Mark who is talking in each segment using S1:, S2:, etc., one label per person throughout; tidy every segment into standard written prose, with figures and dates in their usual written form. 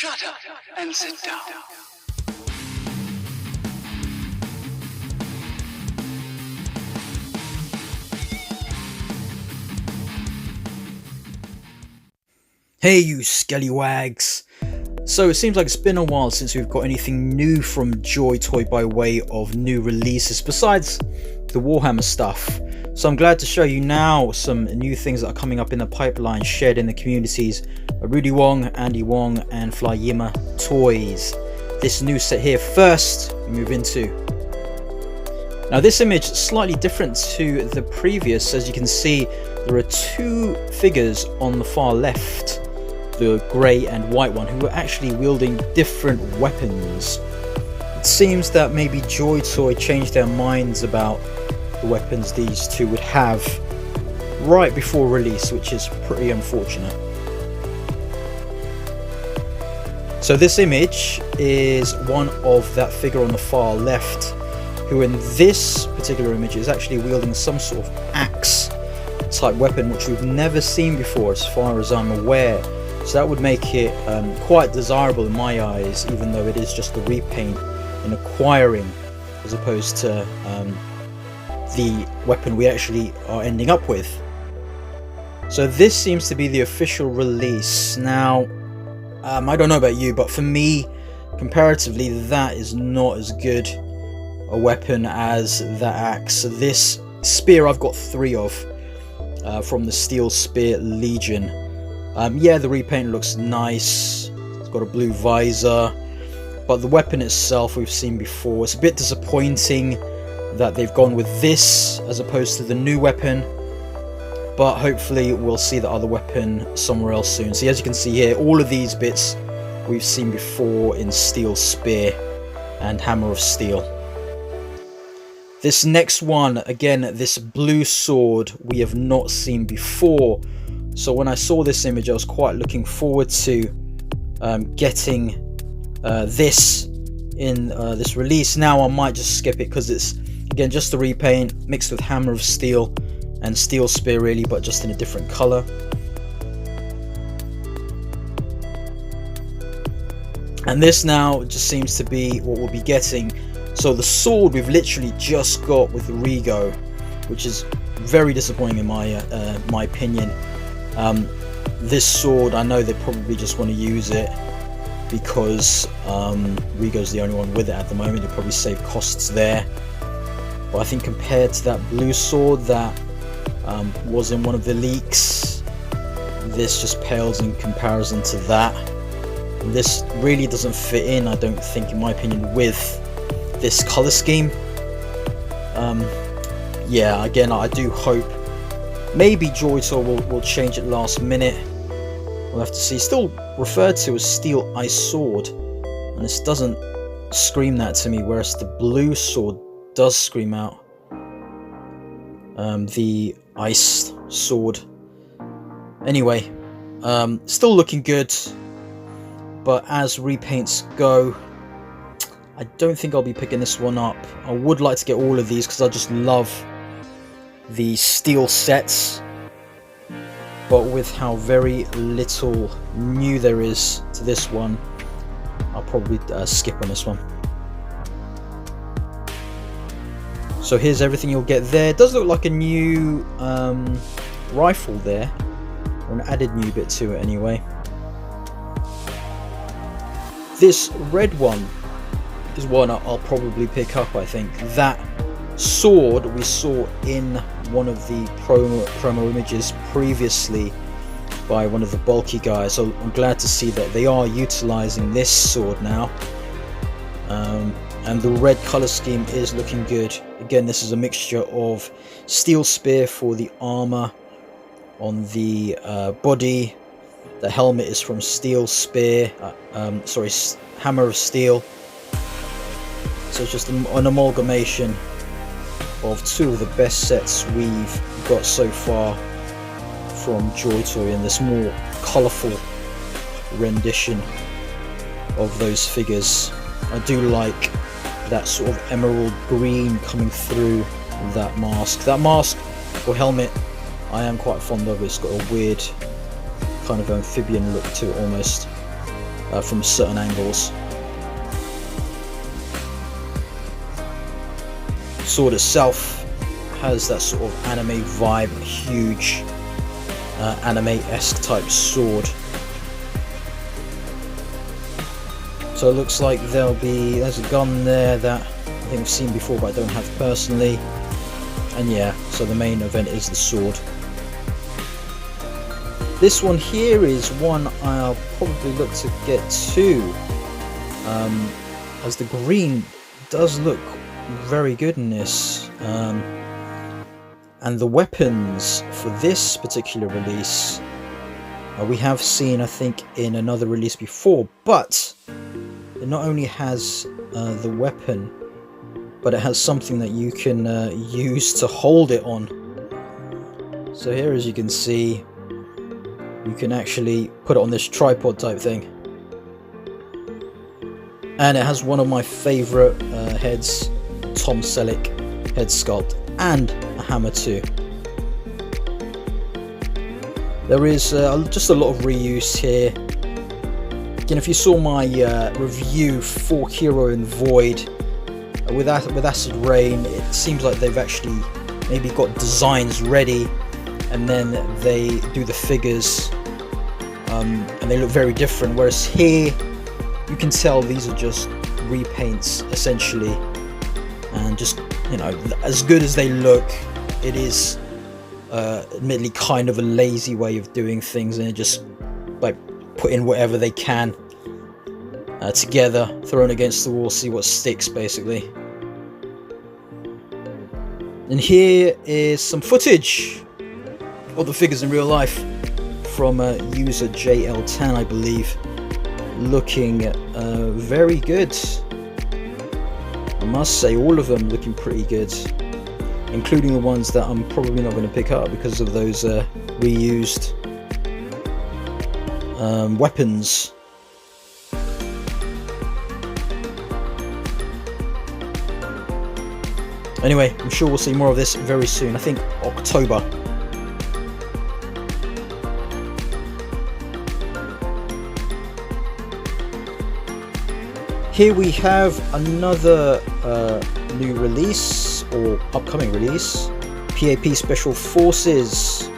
S1: Shut up and sit down.
S2: Hey you scallywags! So it seems like it's been a while since we've got anything new from Joytoy by way of new releases besides the Warhammer stuff. So I'm glad to show you now some new things that are coming up in the pipeline shared in the communities Rudy Wong, Andy Wong and Flyima Toys. This new set here first we move into. Now this image is slightly different to the previous. As you can see, there are two figures on the far left, the grey and white one, who are actually wielding different weapons. It seems that maybe Joytoy changed their minds about the weapons these two would have right before release, which is pretty unfortunate. So this image is one of that figure on the far left, who in this particular image is actually wielding some sort of axe type weapon, which we've never seen before as far as I'm aware. So that would make it quite desirable in my eyes, even though it is just a repaint in acquiring as opposed to the weapon we actually are ending up with. So this seems to be the official release. Now I don't know about you, but for me comparatively that is not as good a weapon as that axe. This spear I've got 3 of from the Steel Spear Legion. Yeah, the repaint looks nice, it's got a blue visor, but the weapon itself we've seen before. It's a bit disappointing that they've gone with this as opposed to the new weapon, but hopefully we'll see the other weapon somewhere else soon. See, as you can see here, all of these bits we've seen before in Steel Spear and Hammer of Steel. This next one, again, this blue sword we have not seen before. So when I saw this image, I was quite looking forward to getting this in this release. Now I might just skip it because it's, again, just a repaint mixed with Hammer of Steel and Steel Spear really, but just in a different color. And this now just seems to be what we'll be getting. So the sword we've literally just got with Rigo, which is very disappointing in my opinion. This sword, I know they probably just want to use it because Rigo's the only one with it at the moment. They probably save costs there. But I think compared to that blue sword that was in one of the leaks, this just pales in comparison to that. This really doesn't fit in, I don't think, in my opinion, with this color scheme. Yeah, again, I do hope maybe Joytoy will change it last minute. We'll have to see. Still referred to as Steel Ice Sword, and this doesn't scream that to me, whereas the blue sword does scream out the Ice Sword. Anyway, still looking good, but as repaints go, I don't think I'll be picking this one up. I would like to get all of these because I just love the steel sets, but with how very little new there is to this one, I'll probably skip on this one. So here's everything you'll get there. It does look like a new rifle there, or an added new bit to it anyway. This red one is one I'll probably pick up, I think. That sword we saw in one of the promo images previously by one of the bulky guys, so I'm glad to see that they are utilizing this sword now. And the red color scheme is looking good. Again, this is a mixture of Steel Spear for the armor on the body. The helmet is from Steel Spear, sorry, Hammer of Steel. So it's just an amalgamation of 2 of the best sets we've got so far from Joytoy in this more colourful rendition of those figures. I do like that sort of emerald green coming through that mask. That mask or helmet I am quite fond of. It's got a weird kind of amphibian look to it almost. from certain angles. Sword itself has that sort of anime vibe, huge anime-esque type sword. So it looks like there's a gun there that I think I've seen before but I don't have personally. And yeah, so the main event is the sword. This one here is one I'll probably look to get to, as the green does look very good in this. And the weapons for this particular release, we have seen I think in another release before, but it not only has the weapon, but it has something that you can use to hold it on. So here, as you can see, you can actually put it on this tripod type thing. And it has one of my favourite heads, Tom Selleck head sculpt, and a hammer too. There is just a lot of reuse here. Again, if you saw my review for Hero and Void with Acid Rain, it seems like they've actually maybe got designs ready and then they do the figures and they look very different, whereas here you can tell these are just repaints essentially, and just, you know, as good as they look, it is admittedly kind of a lazy way of doing things, and it just like put in whatever they can together, thrown against the wall, see what sticks basically. And here is some footage of the figures in real life from user JL10, I believe, looking very good. I must say, all of them looking pretty good, including the ones that I'm probably not going to pick up because of those reused weapons. Anyway, I'm sure we'll see more of this very soon. I think October. Here we have another new release, or upcoming release, PAP Special Forces.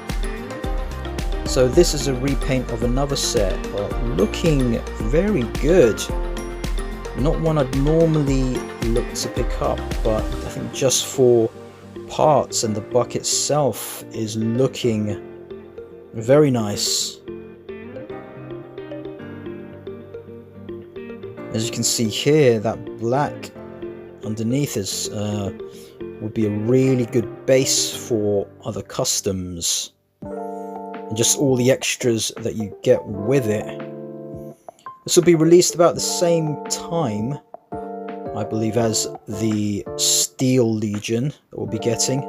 S2: So this is a repaint of another set, but looking very good. Not one I'd normally look to pick up, but I think just for parts and the buck itself is looking very nice. As you can see here, that black underneath is would be a really good base for other customs, and just all the extras that you get with it. This will be released about the same time, I believe, as the Steel Legion that we'll be getting.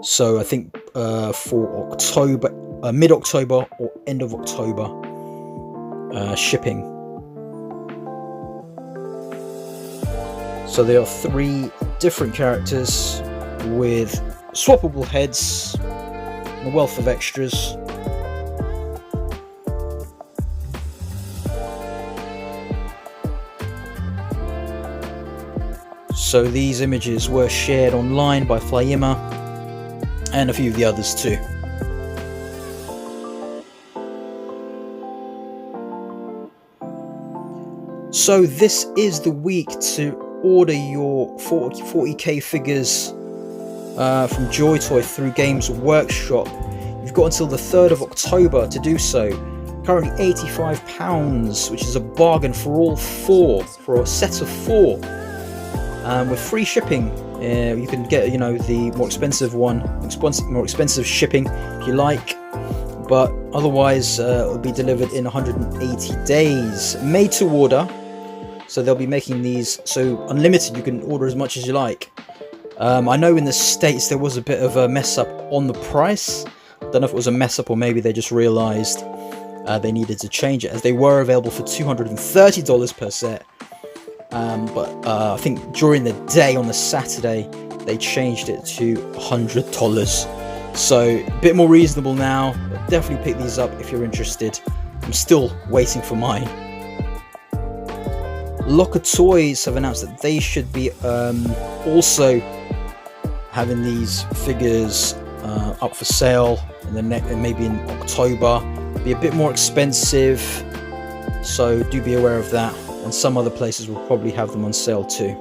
S2: So I think for October, mid-October or end of October shipping. So there are 3 different characters with swappable heads and a wealth of extras. So these images were shared online by Flyima and a few of the others too. So this is the week to order your 40k figures from Joytoy through Games Workshop. You've got until the 3rd of October to do so. Currently £85, which is a bargain for all 4, for a set of 4. With free shipping. You can get, you know, the more expensive one, more expensive shipping if you like, but otherwise it will be delivered in 180 days. Made to order, so they'll be making these so unlimited. You can order as much as you like. I know in the States there was a bit of a mess up on the price. I don't know if it was a mess up or maybe they just realized they needed to change it, as they were available for $230 per set. But I think during the day on the Saturday they changed it to $100, so a bit more reasonable now. But definitely pick these up if you're interested. I'm still waiting for mine. Locker Toys have announced that they should be also having these figures up for sale in the maybe in October. Be a bit more expensive, so do be aware of that. And some other places will probably have them on sale too.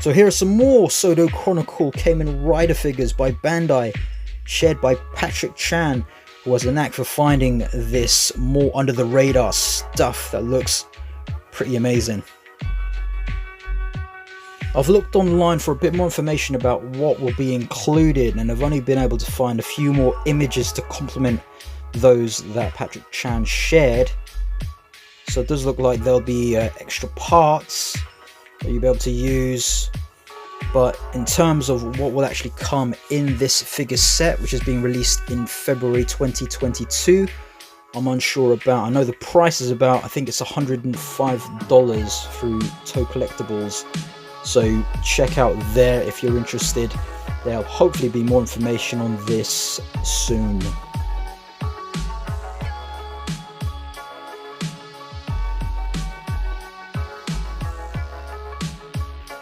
S2: So here are some more Sodo Chronicle Kamen Rider figures by Bandai, shared by Patrick Chan, who has a knack for finding this more under the radar stuff that looks pretty amazing. I've looked online for a bit more information about what will be included, and I've only been able to find a few more images to complement those that Patrick Chan shared. So it does look like there'll be extra parts that you'll be able to use, but in terms of what will actually come in this figure set, which is being released in February 2022, I'm unsure about. I know the price is about, I think it's $105 through Toy Collectibles, so check out there if you're interested. There'll hopefully be more information on this soon.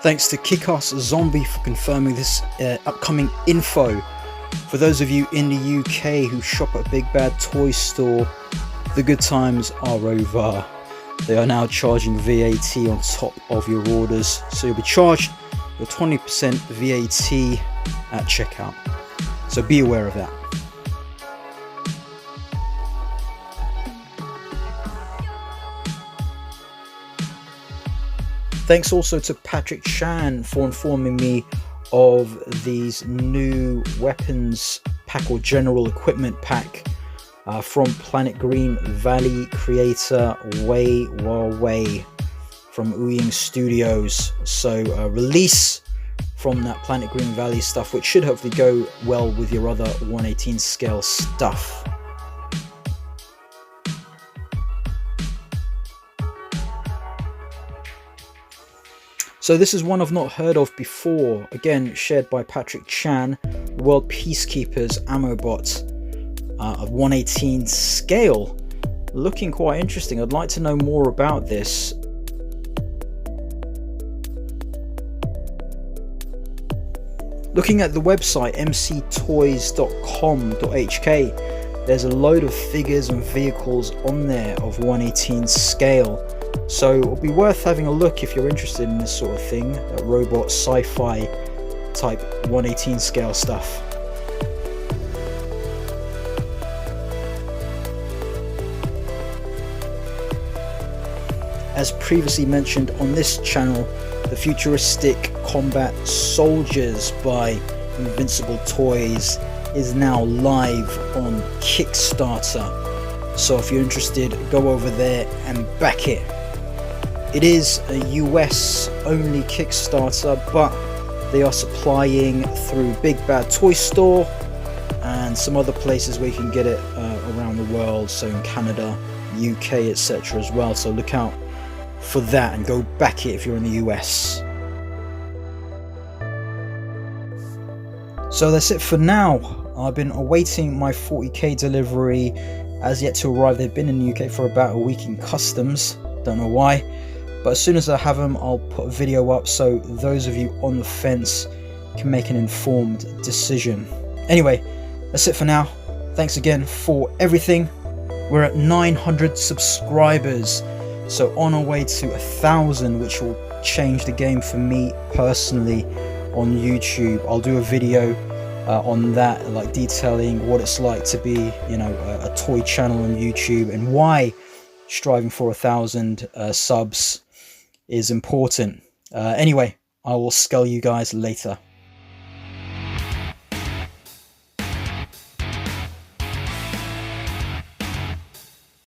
S2: Thanks to Kick-Ass Zombie for confirming this upcoming info. For those of you in the UK who shop at Big Bad Toy Store, the good times are over. They are now charging VAT on top of your orders, so you'll be charged your 20% VAT at checkout. So be aware of that. Thanks also to Patrick Chan for informing me of these new weapons pack or general equipment pack from Planet Green Valley creator Wei Wei from Ying Studios. So release from that Planet Green Valley stuff, which should hopefully go well with your other 1/18 scale stuff. So this is one I've not heard of before, again shared by Patrick Chan, World Peacekeepers ammo bot of 1/18 scale. Looking quite interesting. I'd like to know more about this. Looking at the website mctoys.com.hk, there's a load of figures and vehicles on there of 1/18 scale. So it'll be worth having a look if you're interested in this sort of thing, that robot sci-fi type 1/18 scale stuff. As previously mentioned on this channel, the Futuristic Combat Soldiers by Invincible Toys is now live on Kickstarter. So if you're interested, go over there and back it. It is a US only Kickstarter, but they are supplying through Big Bad Toy Store and some other places where you can get it around the world, so in Canada, UK, etc. as well. So look out for that and go back it if you're in the US. So that's it for now. I've been awaiting my 40k delivery, as yet to arrive. They've been in the UK for about a week in customs, don't know why, but as soon as I have them I'll put a video up so those of you on the fence can make an informed decision. Anyway, that's it for now. Thanks again for everything. We're at 900 subscribers, so on our way to 1,000, which will change the game for me personally on YouTube. I'll do a video on that, like detailing what it's like to be, you know, a toy channel on YouTube and why striving for 1,000 subs is important. Anyway, I will scull you guys later.